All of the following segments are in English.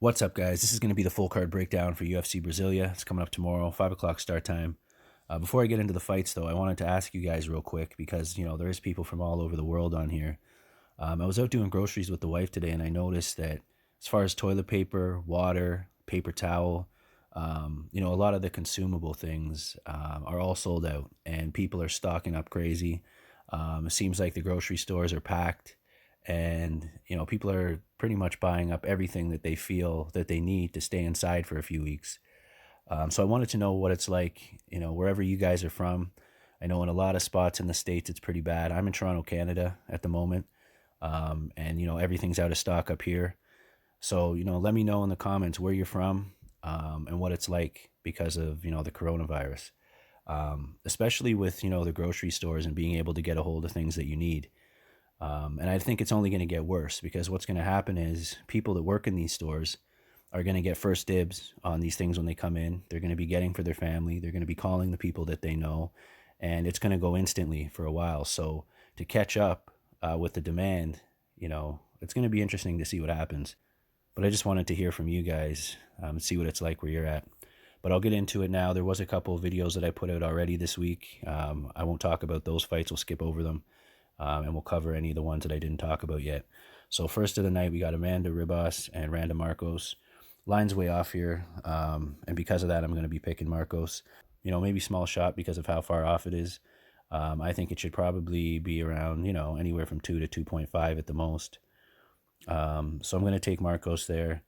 What's up, guys? This is going to be the full card breakdown for UFC Brasilia. It's coming up tomorrow, 5 o'clock start time. Before I get into the fights, though, I wanted to ask you guys real quick because, there is people from all over the world on here. I was out doing groceries with the wife today, and I noticed that as far as toilet paper, water, paper towel, a lot of the consumable things are all sold out, and people are stocking up crazy. It seems like the grocery stores are packed, and people are pretty much buying up everything that they feel that they need to stay inside for a few weeks. So I wanted to know what it's like, wherever you guys are from. I know in a lot of spots in the States it's pretty bad. I'm in Toronto, Canada at the moment, and everything's out of stock up here. So let me know in the comments where you're from, and what it's like because of the coronavirus, especially with the grocery stores and being able to get a hold of things that you need. And I think it's only going to get worse because what's going to happen is people that work in these stores are going to get first dibs on these things when they come in. They're going to be getting for their family. They're going to be calling the people that they know, and it's going to go instantly for a while. So to catch up with the demand, it's going to be interesting to see what happens. But I just wanted to hear from you guys, see what it's like where you're at. But I'll get into it now. There was a couple of videos that I put out already this week. I won't talk about those fights. We'll skip over them. And we'll cover any of the ones that I didn't talk about yet. So first of the night, we got Amanda Rebus and Randa Marcos. Line's way off here, and because of that, I'm going to be picking Marcos. Maybe small shot because of how far off it is. I think it should probably be around, anywhere from 2 to 2.5 at the most. So I'm going to take Marcos there.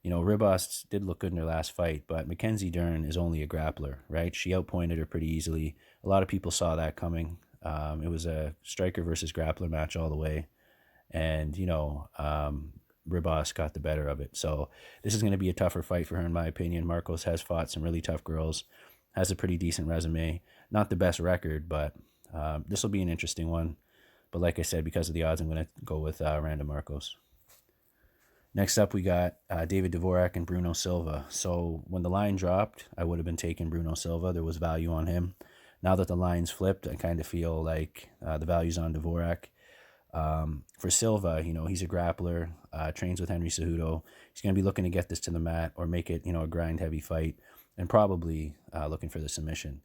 Rebus did look good in her last fight, but Mackenzie Dern is only a grappler, right? She outpointed her pretty easily. A lot of people saw that coming. It was a striker versus grappler match all the way. And, Rebus got the better of it. So this is going to be a tougher fight for her, in my opinion. Marcos has fought some really tough girls, has a pretty decent resume. Not the best record, but this will be an interesting one. But like I said, because of the odds, I'm going to go with Randa Marcos. Next up, we got David Dvorak and Bruno Silva. So when the line dropped, I would have been taking Bruno Silva. There was value on him. Now that the line's flipped, I kind of feel like the value's on Dvorak. For Silva, he's a grappler, trains with Henry Cejudo. He's going to be looking to get this to the mat or make it, a grind-heavy fight, and probably looking for the submission.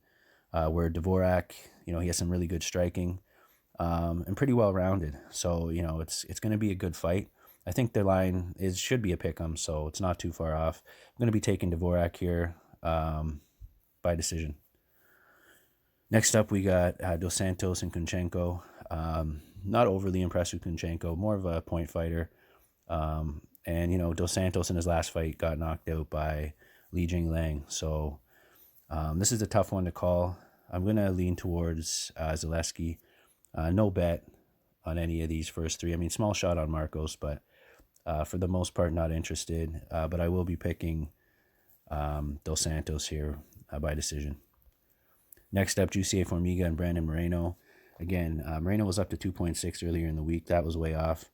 Where Dvorak, he has some really good striking, and pretty well-rounded. So, it's going to be a good fight. I think their line should be a pick-em, so it's not too far off. I'm going to be taking Dvorak here by decision. Next up, we got Dos Santos and Kunchenko. Not overly impressed with Kunchenko, more of a point fighter. And Dos Santos in his last fight got knocked out by Li Jinglang. So this is a tough one to call. I'm going to lean towards Zaleski. No bet on any of these first three. I mean, small shot on Marcos, but for the most part, not interested. But I will be picking Dos Santos here by decision. Next up, Jussier Formiga and Brandon Moreno. Again, Moreno was up to 2.6 earlier in the week. That was way off.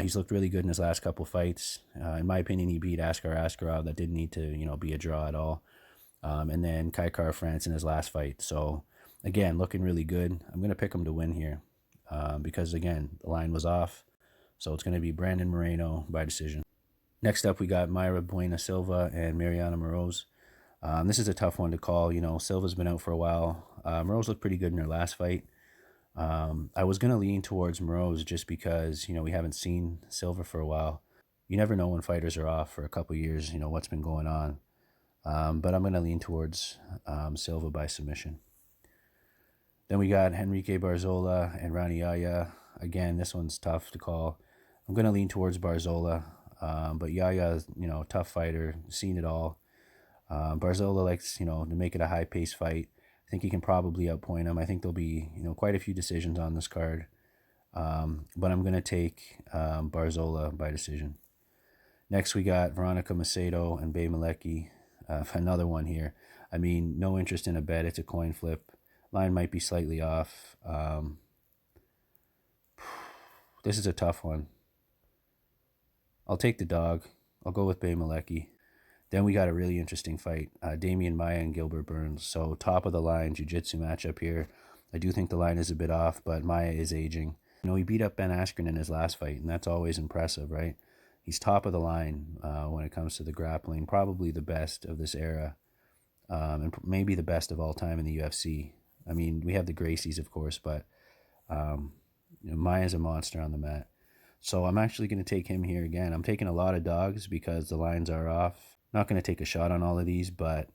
He's looked really good in his last couple fights. In my opinion, he beat Askar Askarov. That didn't need to, be a draw at all. And then Kai France in his last fight. So, again, looking really good. I'm going to pick him to win here because, again, the line was off. So it's going to be Brandon Moreno by decision. Next up, we got Mayra Buena Silva and Mariana Moroz. This is a tough one to call. Silva's been out for a while. Moroz looked pretty good in her last fight. I was going to lean towards Moroz just because, we haven't seen Silva for a while. You never know when fighters are off for a couple years, what's been going on. But I'm going to lean towards Silva by submission. Then we got Henrique Barzola and Rani Yaya. Again, this one's tough to call. I'm going to lean towards Barzola. But Yaya is, tough fighter, seen it all. Barzola likes, to make it a high-paced fight. I think he can probably outpoint him. I think there'll be, quite a few decisions on this card. But I'm going to take Barzola by decision. Next, we got Veronica Macedo and Bay Malecki. Another one here. I mean, no interest in a bet. It's a coin flip. Line might be slightly off. This is a tough one. I'll take the dog. I'll go with Bay Malecki. Then we got a really interesting fight. Damian Maia and Gilbert Burns. So top of the line jiu-jitsu matchup here. I do think the line is a bit off, but Maia is aging. He beat up Ben Askren in his last fight, and that's always impressive, right? He's top of the line when it comes to the grappling, probably the best of this era, and maybe the best of all time in the UFC. I mean, we have the Gracies, of course, but Maia's a monster on the mat. So I'm actually going to take him here again. I'm taking a lot of dogs because the lines are off. Not going to take a shot on all of these, but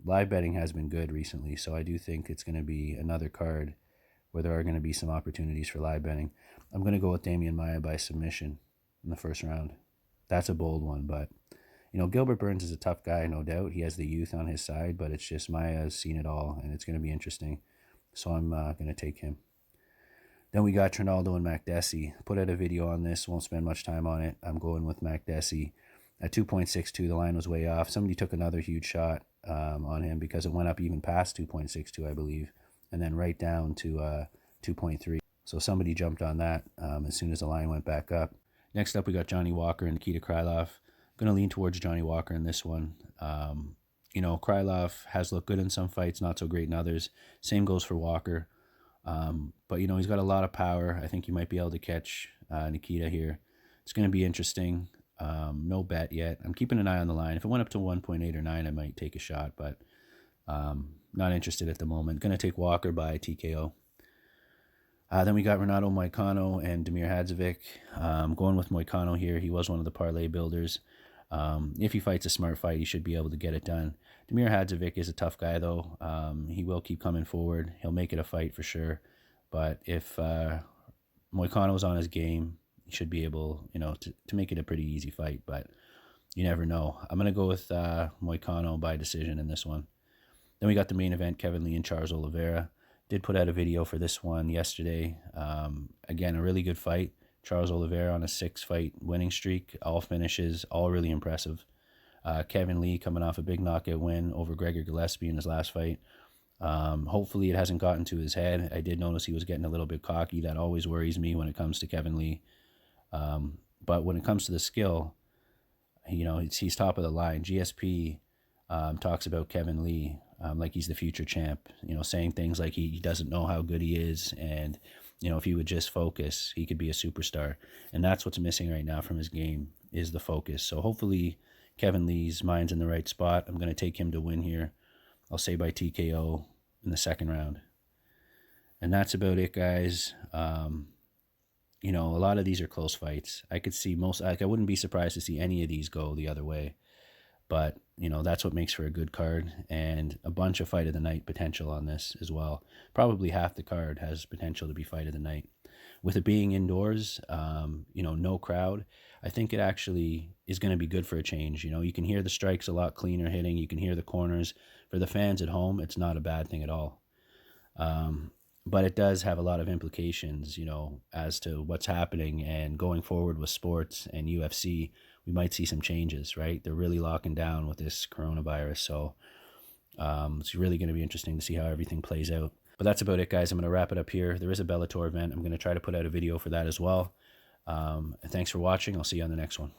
live betting has been good recently, so I do think it's going to be another card where there are going to be some opportunities for live betting. I'm going to go with Demian Maia by submission in the first round. That's a bold one, but Gilbert Burns is a tough guy, no doubt. He has the youth on his side, but it's just Maia's seen it all, and it's going to be interesting. So I'm going to take him. Then we got Ronaldo and Makdessi. Put out a video on this. Won't spend much time on it. I'm going with Makdessi. At 2.62, the line was way off. Somebody took another huge shot on him because it went up even past 2.62, I believe, and then right down to 2.3. So somebody jumped on that as soon as the line went back up. Next up, we got Johnny Walker and Nikita Krylov. Going to lean towards Johnny Walker in this one. Krylov has looked good in some fights, not so great in others. Same goes for Walker. But he's got a lot of power. I think he might be able to catch Nikita here. It's going to be interesting. No bet yet. I'm keeping an eye on the line. If it went up to 1.8 or 9, I might take a shot, but not interested at the moment. Going to take Walker by TKO. Then we got Ronaldo Moicano and Damir Hadzovic. Going with Moicano here. He was one of the parlay builders. If he fights a smart fight, he should be able to get it done. Damir Hadzovic is a tough guy, though. He will keep coming forward. He'll make it a fight for sure. But if Moicano's on his game, he should be able, to make it a pretty easy fight. But you never know. I'm going to go with Moicano by decision in this one. Then we got the main event, Kevin Lee and Charles Oliveira. Did put out a video for this one yesterday. Again, a really good fight. Charles Oliveira on a 6-fight winning streak. All finishes, all really impressive. Kevin Lee coming off a big knockout win over Gregor Gillespie in his last fight. Hopefully it hasn't gotten to his head. I did notice he was getting a little bit cocky. That always worries me when it comes to Kevin Lee. But when it comes to the skill, he's top of the line. GSP talks about Kevin Lee like he's the future champ, saying things like he doesn't know how good he is, and if he would just focus, he could be a superstar. And that's what's missing right now from his game, is the focus. So hopefully Kevin Lee's mind's in the right spot. I'm going to take him to win here. I'll say by TKO in the second round. And that's about it, guys. A lot of these are close fights. I could see I wouldn't be surprised to see any of these go the other way. But, that's what makes for a good card, and a bunch of fight of the night potential on this as well. Probably half the card has potential to be fight of the night. With it being indoors, no crowd, I think it actually is going to be good for a change. You can hear the strikes a lot cleaner hitting. You can hear the corners. For the fans at home, it's not a bad thing at all. But it does have a lot of implications, as to what's happening, and going forward with sports and UFC, we might see some changes, right? They're really locking down with this coronavirus. So it's really going to be interesting to see how everything plays out. But that's about it, guys. I'm going to wrap it up here. There is a Bellator event. I'm going to try to put out a video for that as well. Thanks for watching. I'll see you on the next one.